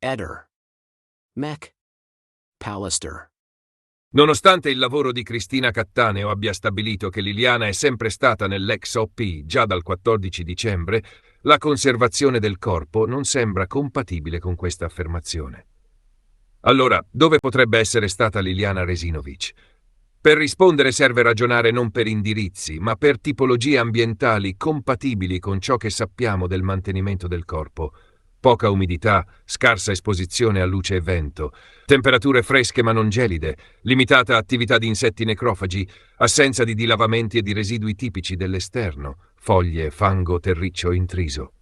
Eder. Mech. Pallister. Nonostante il lavoro di Cristina Cattaneo abbia stabilito che Liliana è sempre stata nell'ex OP già dal 14 dicembre, la conservazione del corpo non sembra compatibile con questa affermazione. Allora, dove potrebbe essere stata Liliana Resinovic? Per rispondere serve ragionare non per indirizzi, ma per tipologie ambientali compatibili con ciò che sappiamo del mantenimento del corpo. Poca umidità, scarsa esposizione a luce e vento, temperature fresche ma non gelide, limitata attività di insetti necrofagi, assenza di dilavamenti e di residui tipici dell'esterno, foglie, fango, terriccio intriso.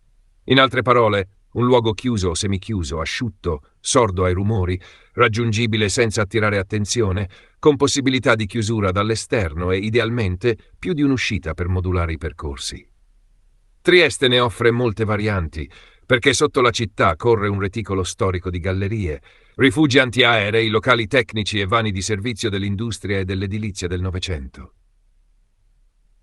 In altre parole, un luogo chiuso o semichiuso, asciutto, sordo ai rumori, raggiungibile senza attirare attenzione, con possibilità di chiusura dall'esterno e, idealmente, più di un'uscita per modulare i percorsi. Trieste ne offre molte varianti, perché sotto la città corre un reticolo storico di gallerie, rifugi antiaerei, locali tecnici e vani di servizio dell'industria e dell'edilizia del Novecento.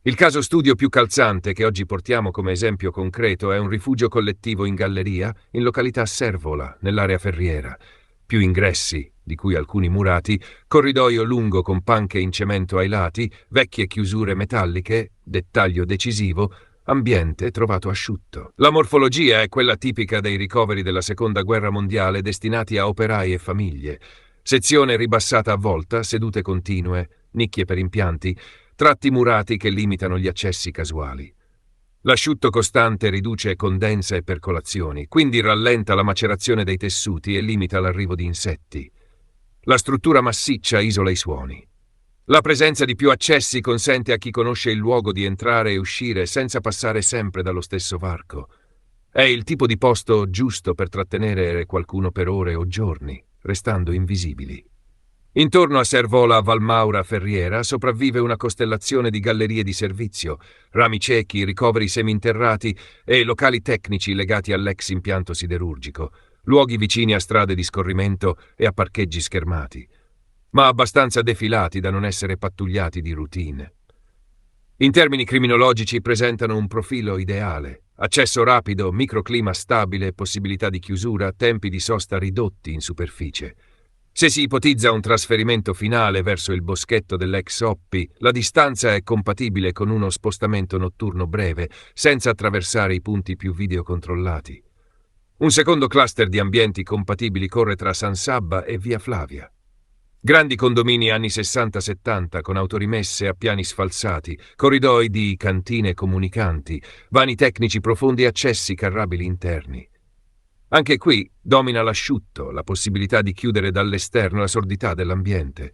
Il caso studio più calzante che oggi portiamo come esempio concreto è un rifugio collettivo in galleria in località Servola, nell'area ferriera. Più ingressi, di cui alcuni murati, corridoio lungo con panche in cemento ai lati, vecchie chiusure metalliche, dettaglio decisivo, ambiente trovato asciutto. La morfologia è quella tipica dei ricoveri della Seconda Guerra Mondiale destinati a operai e famiglie. Sezione ribassata a volta, sedute continue, nicchie per impianti, tratti murati che limitano gli accessi casuali. L'asciutto costante riduce condensa e percolazioni, quindi rallenta la macerazione dei tessuti e limita l'arrivo di insetti. La struttura massiccia isola i suoni. La presenza di più accessi consente a chi conosce il luogo di entrare e uscire senza passare sempre dallo stesso varco. È il tipo di posto giusto per trattenere qualcuno per ore o giorni, restando invisibili. Intorno a Servola Valmaura Ferriera sopravvive una costellazione di gallerie di servizio, rami ciechi, ricoveri seminterrati e locali tecnici legati all'ex impianto siderurgico, luoghi vicini a strade di scorrimento e a parcheggi schermati, ma abbastanza defilati da non essere pattugliati di routine. In termini criminologici presentano un profilo ideale: accesso rapido, microclima stabile, possibilità di chiusura, tempi di sosta ridotti in superficie. Se si ipotizza un trasferimento finale verso il boschetto dell'ex Oppi, la distanza è compatibile con uno spostamento notturno breve, senza attraversare i punti più videocontrollati. Un secondo cluster di ambienti compatibili corre tra San Sabba e Via Flavia. Grandi condomini anni 60-70 con autorimesse a piani sfalsati, corridoi di cantine comunicanti, vani tecnici profondi e accessi carrabili interni. Anche qui domina l'asciutto, la possibilità di chiudere dall'esterno la sordità dell'ambiente.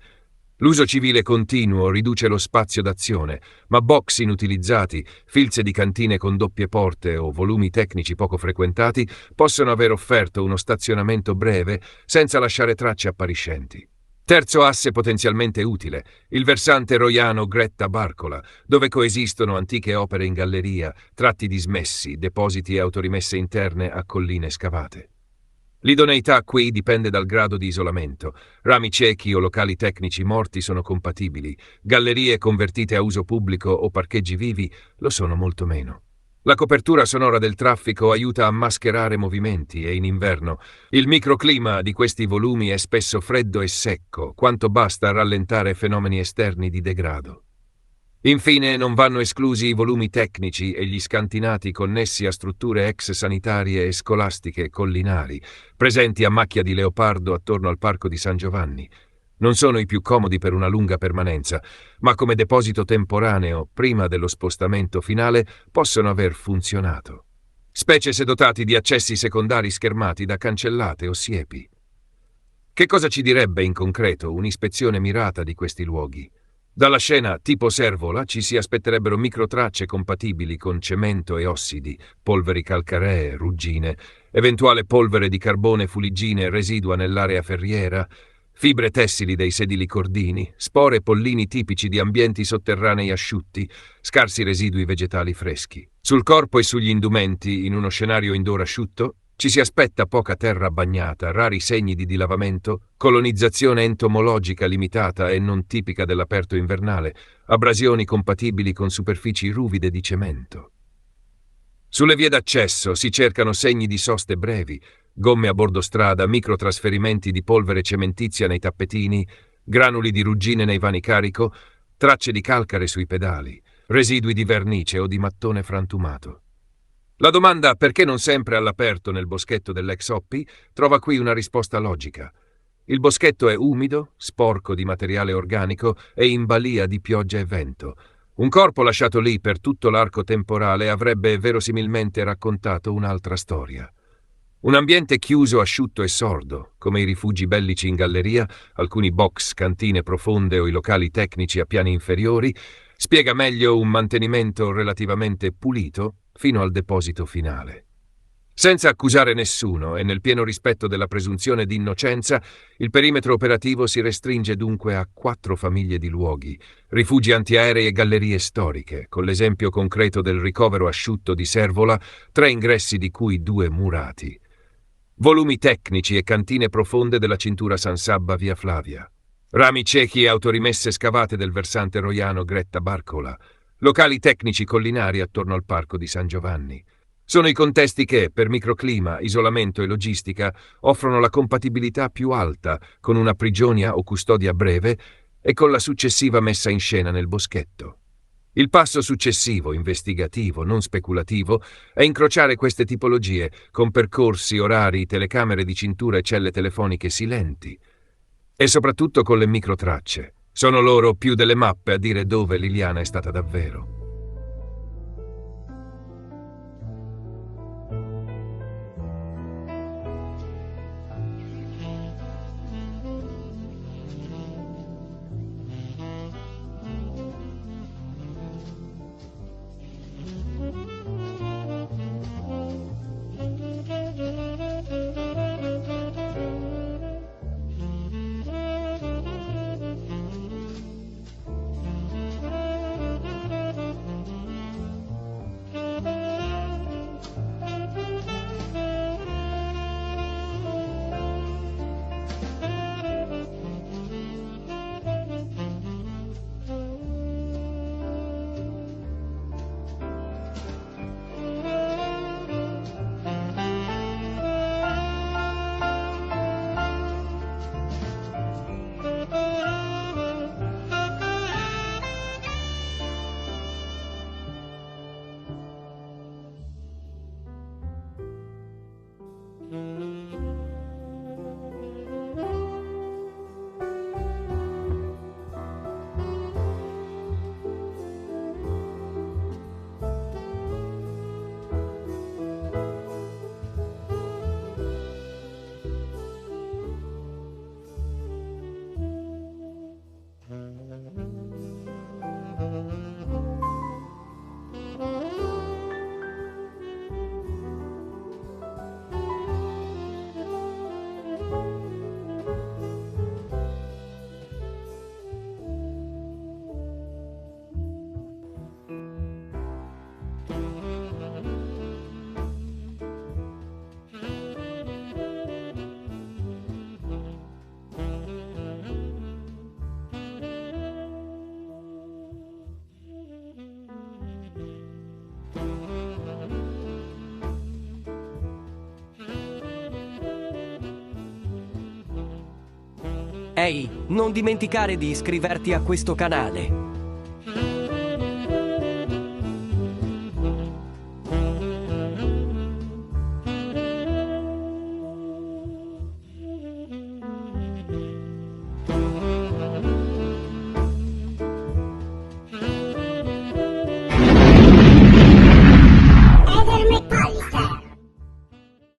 L'uso civile continuo riduce lo spazio d'azione, ma box inutilizzati, filze di cantine con doppie porte o volumi tecnici poco frequentati possono aver offerto uno stazionamento breve senza lasciare tracce appariscenti. Terzo asse potenzialmente utile, il versante Roiano-Gretta-Barcola, dove coesistono antiche opere in galleria, tratti dismessi, depositi e autorimesse interne a colline scavate. L'idoneità qui dipende dal grado di isolamento. Rami ciechi o locali tecnici morti sono compatibili, gallerie convertite a uso pubblico o parcheggi vivi lo sono molto meno. La copertura sonora del traffico aiuta a mascherare movimenti e in inverno il microclima di questi volumi è spesso freddo e secco, quanto basta a rallentare fenomeni esterni di degrado. Infine, non vanno esclusi i volumi tecnici e gli scantinati connessi a strutture ex sanitarie e scolastiche collinari, presenti a macchia di leopardo attorno al Parco di San Giovanni. Non sono i più comodi per una lunga permanenza, ma come deposito temporaneo, prima dello spostamento finale, possono aver funzionato. Specie se dotati di accessi secondari schermati da cancellate o siepi. Che cosa ci direbbe in concreto un'ispezione mirata di questi luoghi? Dalla scena tipo Servola ci si aspetterebbero microtracce compatibili con cemento e ossidi, polveri calcaree, ruggine, eventuale polvere di carbone fuliggine residua nell'area ferriera, fibre tessili dei sedili cordini, spore e pollini tipici di ambienti sotterranei asciutti, scarsi residui vegetali freschi. Sul corpo e sugli indumenti, in uno scenario indoor asciutto, ci si aspetta poca terra bagnata, rari segni di dilavamento, colonizzazione entomologica limitata e non tipica dell'aperto invernale, abrasioni compatibili con superfici ruvide di cemento. Sulle vie d'accesso si cercano segni di soste brevi, gomme a bordo strada, microtrasferimenti di polvere cementizia nei tappetini, granuli di ruggine nei vani carico, tracce di calcare sui pedali, residui di vernice o di mattone frantumato. La domanda perché non sempre all'aperto nel boschetto dell'ex Hoppy trova qui una risposta logica. Il boschetto è umido, sporco di materiale organico e in balia di pioggia e vento. Un corpo lasciato lì per tutto l'arco temporale avrebbe verosimilmente raccontato un'altra storia. Un ambiente chiuso, asciutto e sordo, come i rifugi bellici in galleria, alcuni box, cantine profonde o i locali tecnici a piani inferiori, spiega meglio un mantenimento relativamente pulito fino al deposito finale. Senza accusare nessuno e nel pieno rispetto della presunzione di innocenza, il perimetro operativo si restringe dunque a 4 famiglie di luoghi, rifugi antiaerei e gallerie storiche, con l'esempio concreto del ricovero asciutto di Servola, 3 ingressi di cui 2 murati. Volumi tecnici e cantine profonde della cintura San Sabba via Flavia. Rami ciechi e autorimesse scavate del versante roiano Gretta Barcola. Locali tecnici collinari attorno al parco di San Giovanni. Sono i contesti che, per microclima, isolamento e logistica, offrono la compatibilità più alta con una prigionia o custodia breve e con la successiva messa in scena nel boschetto. Il passo successivo, investigativo, non speculativo, è incrociare queste tipologie con percorsi, orari, telecamere di cintura e celle telefoniche silenti. E soprattutto con le microtracce. Sono loro più delle mappe a dire dove Liliana è stata davvero. Ehi, non dimenticare di iscriverti a questo canale.